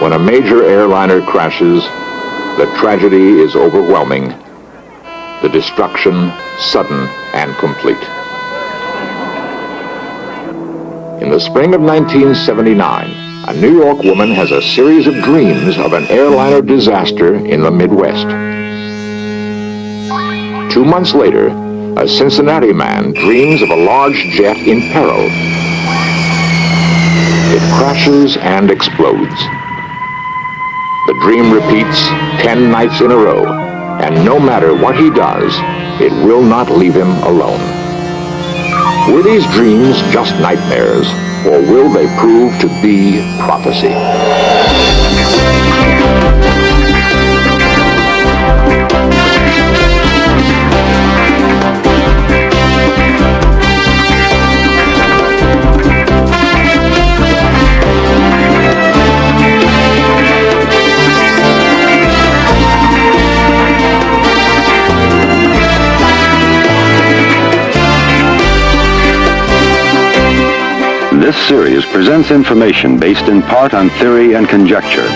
When a major airliner crashes, the tragedy is overwhelming, the destruction sudden and complete. In the spring of 1979, a New York woman has a series of dreams of an airliner disaster in the Midwest. 2 months later, a Cincinnati man dreams of a large jet in peril. It crashes and explodes. The dream repeats 10 nights in a row, and no matter what he does, it will not leave him alone. Were these dreams just nightmares, or will they prove to be prophecy? This series presents information based in part on theory and conjecture.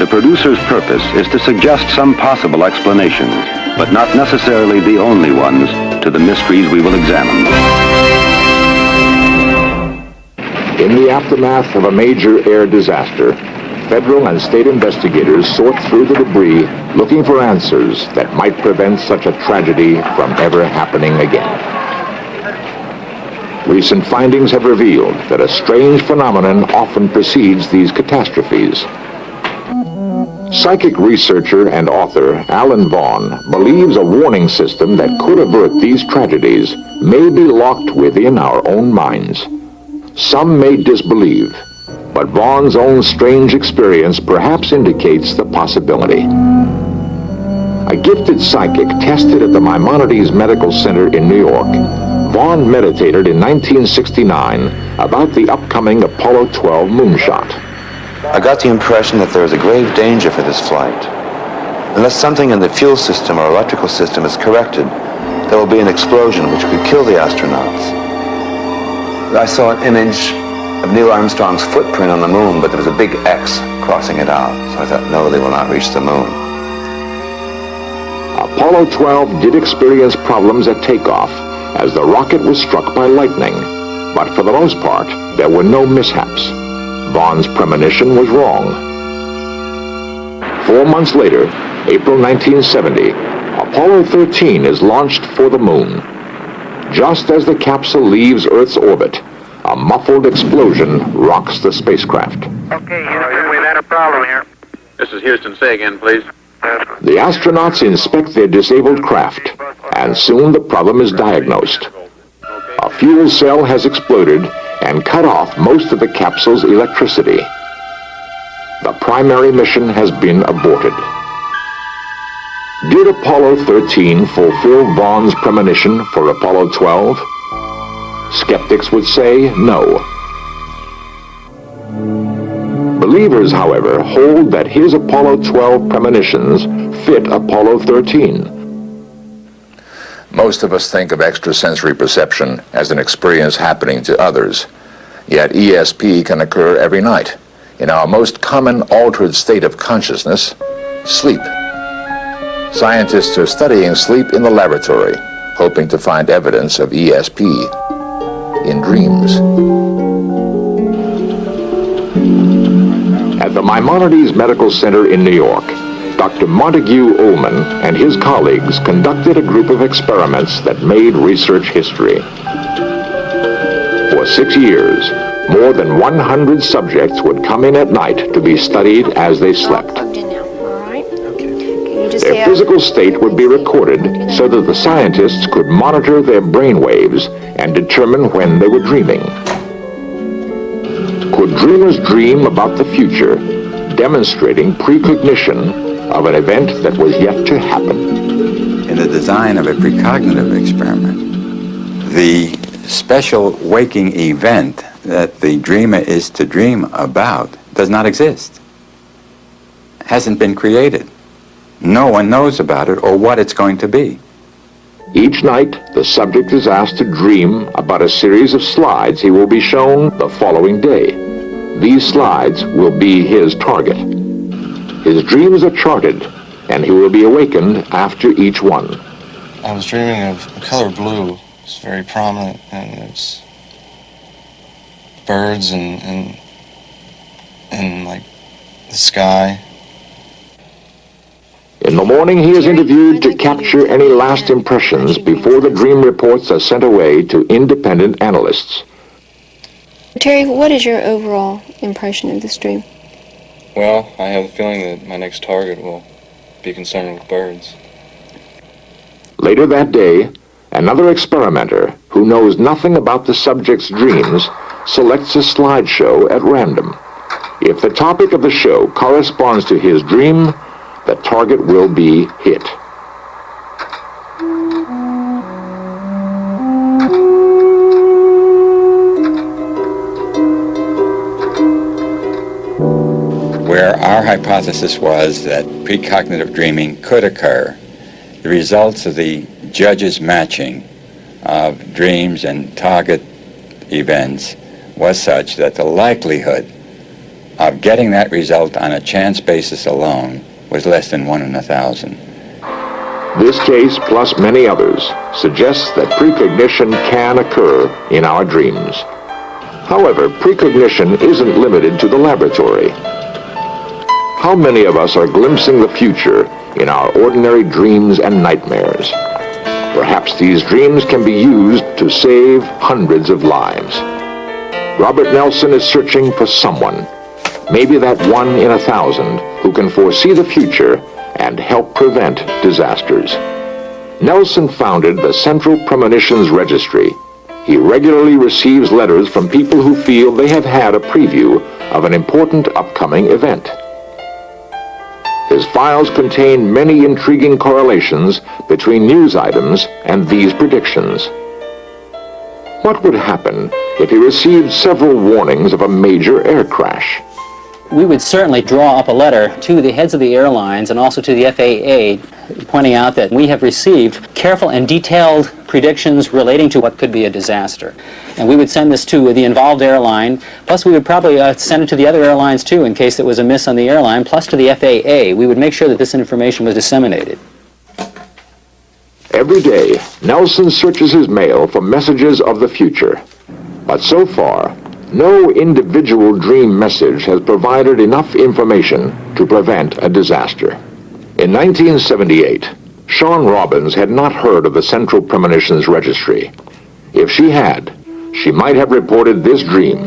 The producer's purpose is to suggest some possible explanations, but not necessarily the only ones, to the mysteries we will examine. In the aftermath of a major air disaster, federal and state investigators sort through the debris looking for answers that might prevent such a tragedy from ever happening again. Recent findings have revealed that a strange phenomenon often precedes these catastrophes. Psychic researcher and author Alan Vaughan believes a warning system that could avert these tragedies may be locked within our own minds. Some may disbelieve, but Vaughan's own strange experience perhaps indicates the possibility. A gifted psychic tested at the Maimonides Medical Center in New York, Vaughan meditated in 1969 about the upcoming Apollo 12 moonshot. I got the impression that there is a grave danger for this flight. Unless something in the fuel system or electrical system is corrected, there will be an explosion which could kill the astronauts. I saw an image of Neil Armstrong's footprint on the moon, but there was a big X crossing it out. So I thought, no, they will not reach the moon. Apollo 12 did experience problems at takeoff, as the rocket was struck by lightning, but for the most part, there were no mishaps. Vaughan's premonition was wrong. 4 months later, April 1970, Apollo 13 is launched for the moon. Just as the capsule leaves Earth's orbit, a muffled explosion rocks the spacecraft. Okay, Houston, we've had a problem here. This is Houston. Say again, please. The astronauts inspect their disabled craft, and soon the problem is diagnosed. A fuel cell has exploded and cut off most of the capsule's electricity. The primary mission has been aborted. Did Apollo 13 fulfill Vaughan's premonition for Apollo 12? Skeptics would say no. Believers, however, hold that his Apollo 12 premonitions fit Apollo 13. Most of us think of extrasensory perception as an experience happening to others. Yet ESP can occur every night in our most common altered state of consciousness, sleep. Scientists are studying sleep in the laboratory, hoping to find evidence of ESP in dreams. At the Maimonides Medical Center in New York, Dr. Montague Ullman and his colleagues conducted a group of experiments that made research history. For 6 years, more than 100 subjects would come in at night to be studied as they slept. Their physical state would be recorded so that the scientists could monitor their brain waves and determine when they were dreaming. Could dreamers dream about the future, demonstrating precognition of an event that was yet to happen? In the design of a precognitive experiment, the special waking event that the dreamer is to dream about does not exist. Hasn't been created. No one knows about it or what it's going to be. Each night, the subject is asked to dream about a series of slides he will be shown the following day. These slides will be his target. His dreams are charted, and he will be awakened after each one. I was dreaming of the color blue. It's very prominent, and it's birds and like the sky. In the morning, he is interviewed to capture any last impressions before the dream reports are sent away to independent analysts. Terry, what is your overall impression of this dream? Well, I have a feeling that my next target will be concerned with birds. Later that day, another experimenter who knows nothing about the subject's dreams selects a slideshow at random. If the topic of the show corresponds to his dream, the target will be hit. Where our hypothesis was that precognitive dreaming could occur, the results of the judge's matching of dreams and target events was such that the likelihood of getting that result on a chance basis alone was less than 1 in 1,000. This case, plus many others, suggests that precognition can occur in our dreams. However, precognition isn't limited to the laboratory. How many of us are glimpsing the future in our ordinary dreams and nightmares? Perhaps these dreams can be used to save hundreds of lives. Robert Nelson is searching for someone, maybe that 1 in 1,000, who can foresee the future and help prevent disasters. Nelson founded the Central Premonitions Registry. He regularly receives letters from people who feel they have had a preview of an important upcoming event. His files contain many intriguing correlations between news items and these predictions. What would happen if he received several warnings of a major air crash? We would certainly draw up a letter to the heads of the airlines and also to the FAA pointing out that we have received careful and detailed predictions relating to what could be a disaster. And we would send this to the involved airline, plus we would probably send it to the other airlines too in case there was a miss on the airline, plus to the FAA. We would make sure that this information was disseminated. Every day, Nelson searches his mail for messages of the future. But so far, no individual dream message has provided enough information to prevent a disaster. In 1978, Shawn Robbins had not heard of the Central Premonitions Registry. If she had, she might have reported this dream.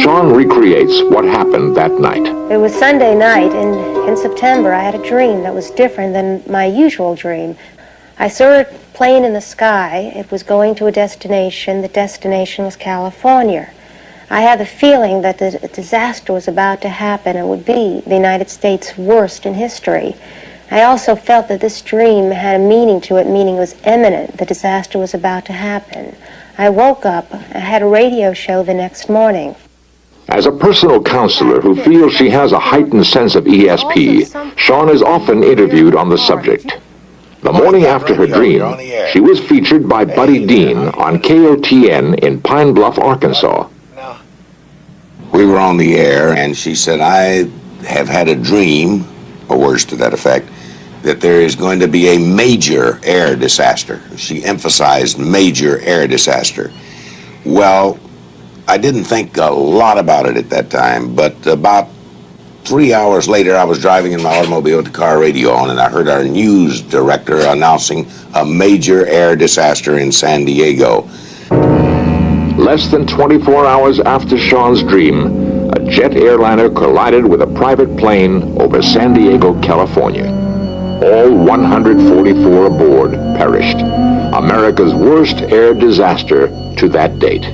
Shawn recreates what happened that night. It was Sunday night, and in September I had a dream that was different than my usual dream. I saw a plane in the sky. It was going to a destination. The destination was California. I had the feeling that the disaster was about to happen and would be the United States' worst in history. I also felt that this dream had a meaning to it, meaning it was imminent. The disaster was about to happen. I woke up. I had a radio show the next morning. As a personal counselor who feels she has a heightened sense of ESP, Shawn is often interviewed on the subject. The morning after her dream, she was featured by Buddy Dean on KOTN in Pine Bluff, Arkansas. We were on the air, and she said, I have had a dream, or words to that effect, that there is going to be a major air disaster. She emphasized major air disaster. Well, I didn't think a lot about it at that time, but about 3 hours later, I was driving in my automobile with the car radio on, and I heard our news director announcing a major air disaster in San Diego. Less than 24 hours after Shawn's dream, a jet airliner collided with a private plane over San Diego, California. All 144 aboard perished. America's worst air disaster to that date.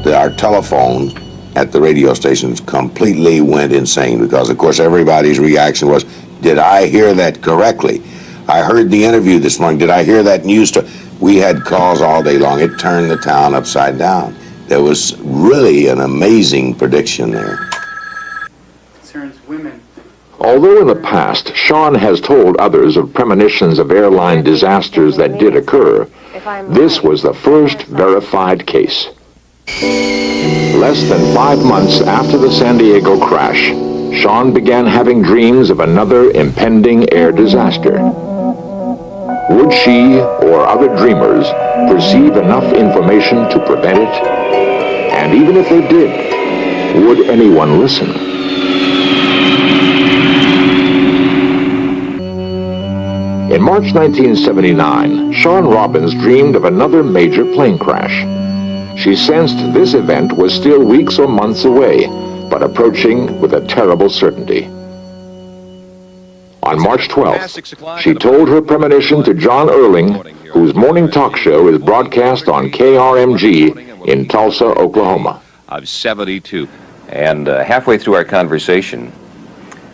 Our telephone at the radio stations completely went insane because, of course, everybody's reaction was, did I hear that correctly? I heard the interview this morning. Did I hear that news story? We had calls all day long. It turned the town upside down. There was really an amazing prediction there. Concerns women. Although in the past, Shawn has told others of premonitions of airline disasters that did occur, this was the first verified case. Less than 5 months after the San Diego crash, Sean began having dreams of another impending air disaster. Would she or other dreamers perceive enough information to prevent it? And even if they did, would anyone listen? In March 1979, Sean Robbins dreamed of another major plane crash. She sensed this event was still weeks or months away, but approaching with a terrible certainty. On March 12th, she told her premonition to John Erling, whose morning talk show is broadcast on KRMG in Tulsa, Oklahoma. Of 72. And halfway through our conversation,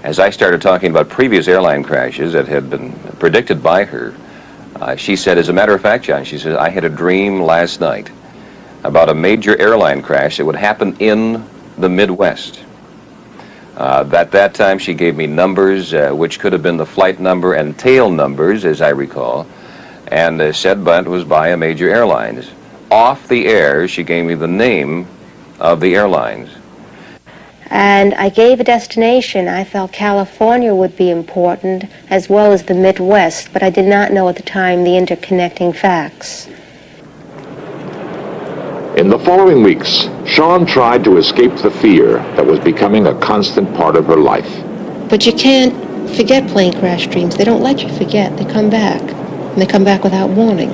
as I started talking about previous airline crashes that had been predicted by her, she said, as a matter of fact, John, she said, I had a dream last night about a major airline crash that would happen in the Midwest. At that time, she gave me numbers, which could have been the flight number and tail numbers, as I recall, and said, but it was by a major airlines. Off the air, she gave me the name of the airlines. And I gave a destination. I felt California would be important, as well as the Midwest, but I did not know at the time the interconnecting facts. In the following weeks, Sean tried to escape the fear that was becoming a constant part of her life. But you can't forget plane crash dreams. They don't let you forget. They come back, and they come back without warning.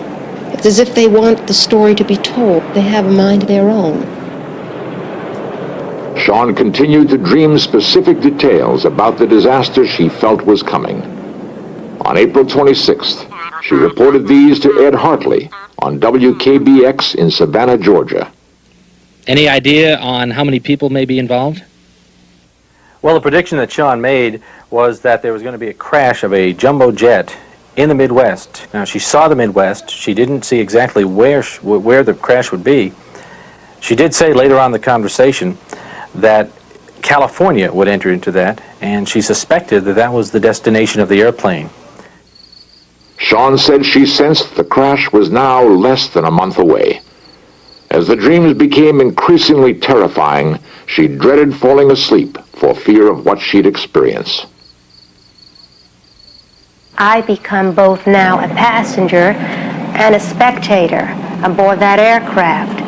It's as if they want the story to be told. They have a mind of their own. Sean continued to dream specific details about the disaster she felt was coming. On April 26th, she reported these to Ed Hartley on WKBX in Savannah, Georgia. Any idea on how many people may be involved? Well, the prediction that Sean made was that there was going to be a crash of a jumbo jet in the Midwest. Now, she saw the Midwest. She didn't see exactly where the crash would be. She did say later on in the conversation that California would enter into that, and she suspected that that was the destination of the airplane. Sean said she sensed the crash was now less than a month away. As the dreams became increasingly terrifying, she dreaded falling asleep for fear of what she'd experience. I become both now a passenger and a spectator aboard that aircraft.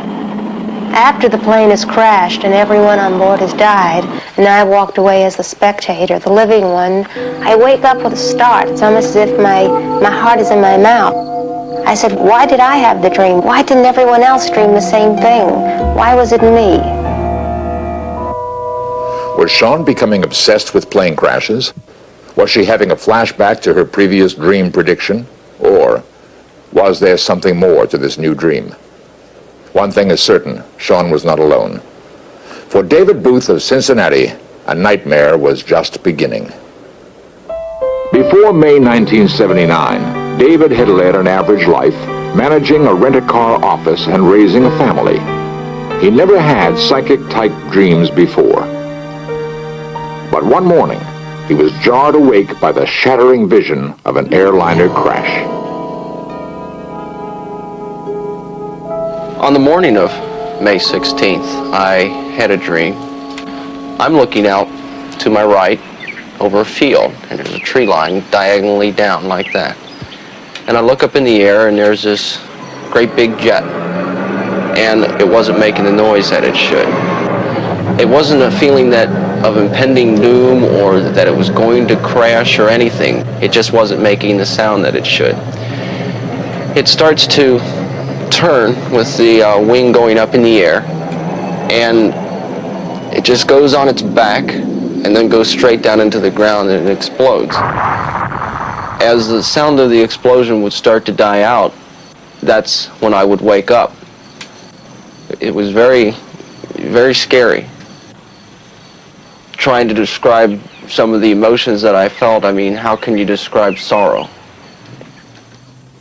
After the plane has crashed and everyone on board has died, and I walked away as the spectator, the living one, I wake up with a start. It's almost as if my heart is in my mouth. I said, why did I have the dream? Why didn't everyone else dream the same thing? Why was it me? Was Sean becoming obsessed with plane crashes? Was she having a flashback to her previous dream prediction? Or was there something more to this new dream? One thing is certain, Sean was not alone. For David Booth of Cincinnati, a nightmare was just beginning. Before May 1979, David had led an average life, managing a rent-a-car office and raising a family. He never had psychic-type dreams before. But one morning, he was jarred awake by the shattering vision of an airliner crash. On the morning of May 16th, I had a dream. I'm looking out to my right over a field, and there's a tree line diagonally down like that. And I look up in the air, and there's this great big jet, and it wasn't making the noise that it should. It wasn't a feeling of impending doom or that it was going to crash or anything. It just wasn't making the sound that it should. It starts to turn with the wing going up in the air, and it just goes on its back and then goes straight down into the ground and it explodes. As the sound of the explosion would start to die out, that's when I would wake up. It was very, very scary. Trying to describe some of the emotions that I felt, I mean, how can you describe sorrow?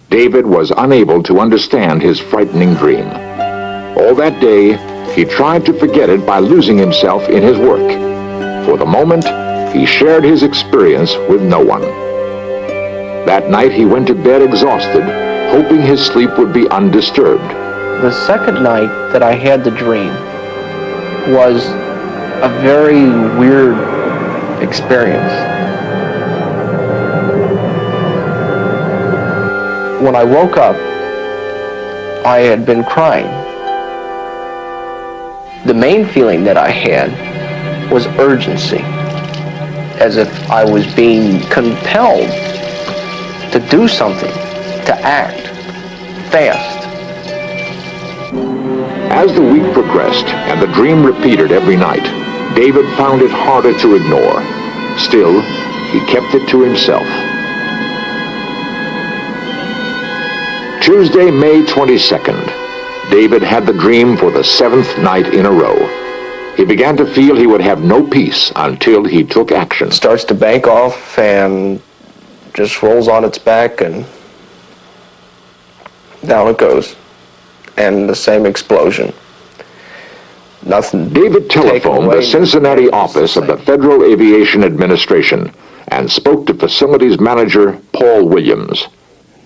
David was unable to understand his frightening dream. All that day, he tried to forget it by losing himself in his work. For the moment, he shared his experience with no one. That night, he went to bed exhausted, hoping his sleep would be undisturbed. The second night that I had the dream was a very weird experience. When I woke up, I had been crying. The main feeling that I had was urgency, as if I was being compelled to do something, to act fast. As the week progressed and the dream repeated every night, David found it harder to ignore. Still, he kept it to himself. Tuesday, May 22nd, David had the dream for the 7th night in a row. He began to feel he would have no peace until he took action. Starts to bank off and just rolls on its back and down it goes. And the same explosion. Nothing. David telephoned the Cincinnati office of the Federal Aviation Administration and spoke to facilities manager Paul Williams.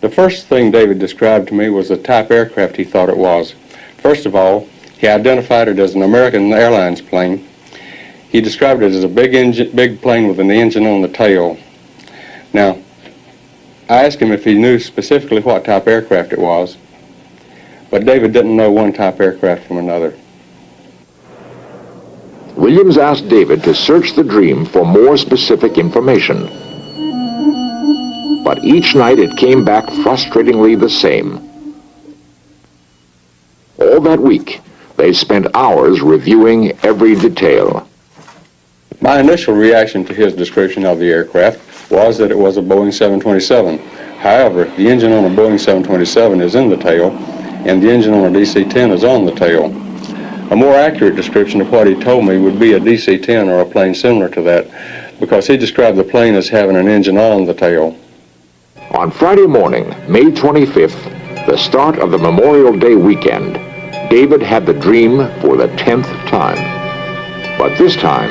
The first thing David described to me was the type aircraft he thought it was. First of all, he identified it as an American Airlines plane. He described it as a big plane with an engine on the tail. Now, I asked him if he knew specifically what type aircraft it was, but David didn't know one type aircraft from another. Williams asked David to search the dream for more specific information. But each night it came back frustratingly the same. All that week, they spent hours reviewing every detail. My initial reaction to his description of the aircraft was that it was a Boeing 727. However, the engine on a Boeing 727 is in the tail, and the engine on a DC-10 is on the tail. A more accurate description of what he told me would be a DC-10 or a plane similar to that, because he described the plane as having an engine on the tail. On Friday morning, May 25th, the start of the Memorial Day weekend, David had the dream for the 10th time. But this time,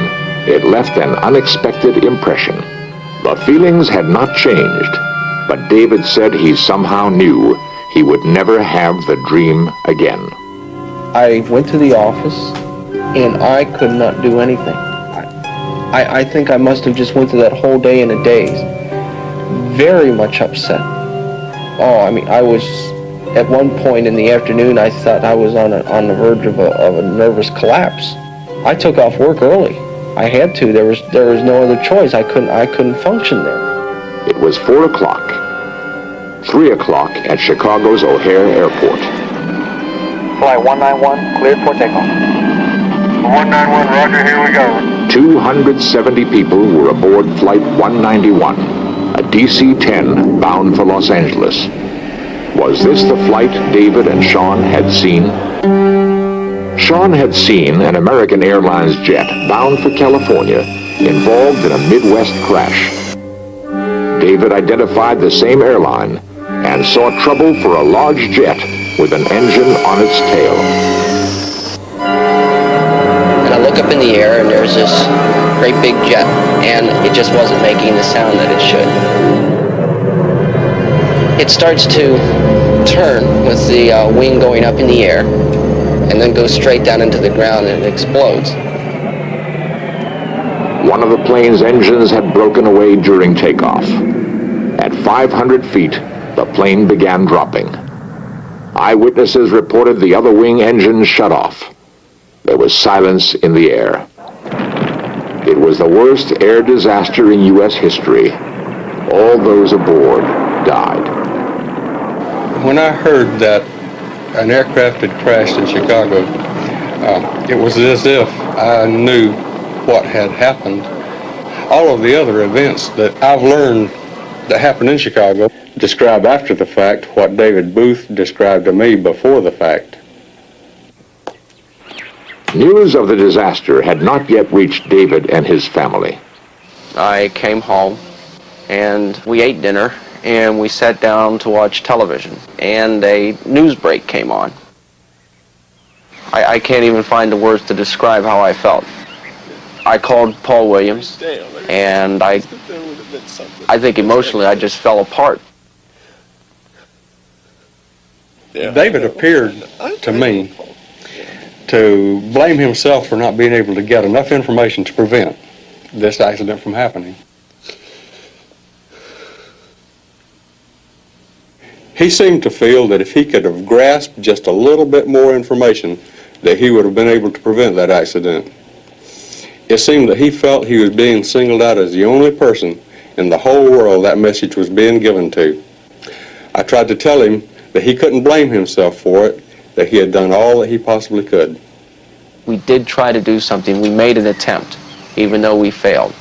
it left an unexpected impression. The feelings had not changed, but David said he somehow knew he would never have the dream again. I went to the office, and I could not do anything. I think I must have just went through that whole day in a daze. Very much upset. Oh, I mean, I was, at one point in the afternoon, I thought I was on the verge of a nervous collapse. I took off work early. I had to. There was no other choice. I couldn't function there. It was 4 o'clock. 3 o'clock at Chicago's O'Hare Airport. Flight 191, cleared for takeoff. 191, roger, here we go. 270 people were aboard Flight 191, a DC-10 bound for Los Angeles. Was this the flight David and Sean had seen? Sean had seen an American Airlines jet bound for California involved in a Midwest crash. David identified the same airline and saw trouble for a large jet with an engine on its tail. And I look up in the air and there's this great big jet, and it just wasn't making the sound that it should. It starts to turn with the wing going up in the air, and then goes straight down into the ground and it explodes. One of the plane's engines had broken away during takeoff. At 500 feet, the plane began dropping. Eyewitnesses reported the other wing engine shut off. There was silence in the air. It was the worst air disaster in U.S. history. All those aboard died. When I heard that an aircraft had crashed in Chicago, it was as if I knew what had happened. All of the other events that I've learned that happened in Chicago describe after the fact what David Booth described to me before the fact. News of the disaster had not yet reached David and his family. I came home and we ate dinner and we sat down to watch television, and a news break came on. I can't even find the words to describe how I felt. I called Paul Williams, and I think emotionally I just fell apart. David appeared to me to blame himself for not being able to get enough information to prevent. this accident from happening. He seemed to feel that if he could have grasped just a little bit more information, that he would have been able to prevent that accident. It seemed that he felt he was being singled out as the only person in the whole world that message was being given to. I tried to tell him that he couldn't blame himself for it, that he had done all that he possibly could. We did try to do something. We made an attempt, even though we failed.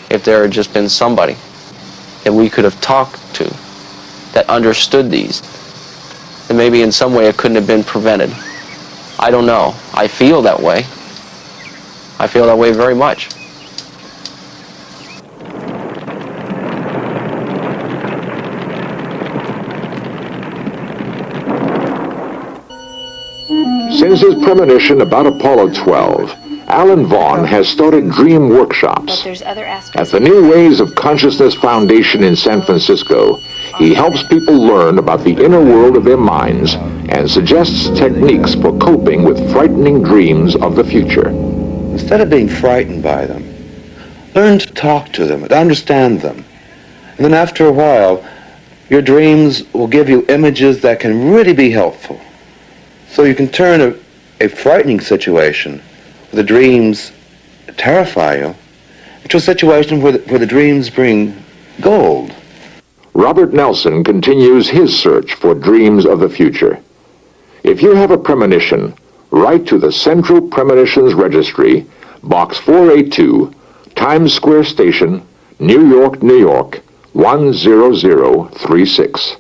If there had just been somebody that we could have talked to that understood these, then maybe in some way it couldn't have been prevented. I don't know. I feel that way. I feel that way very much. Since his premonition about Apollo 12, Alan Vaughn has started dream workshops. At the New Ways of Consciousness Foundation in San Francisco, he helps people learn about the inner world of their minds and suggests techniques for coping with frightening dreams of the future. Instead of being frightened by them, learn to talk to them, to understand them. And then after a while, your dreams will give you images that can really be helpful. So you can turn a frightening situation where the dreams terrify you into a situation where the dreams bring gold. Robert Nelson continues his search for dreams of the future. If you have a premonition, write to the Central Premonitions Registry, Box 482, Times Square Station, New York, New York, 10036.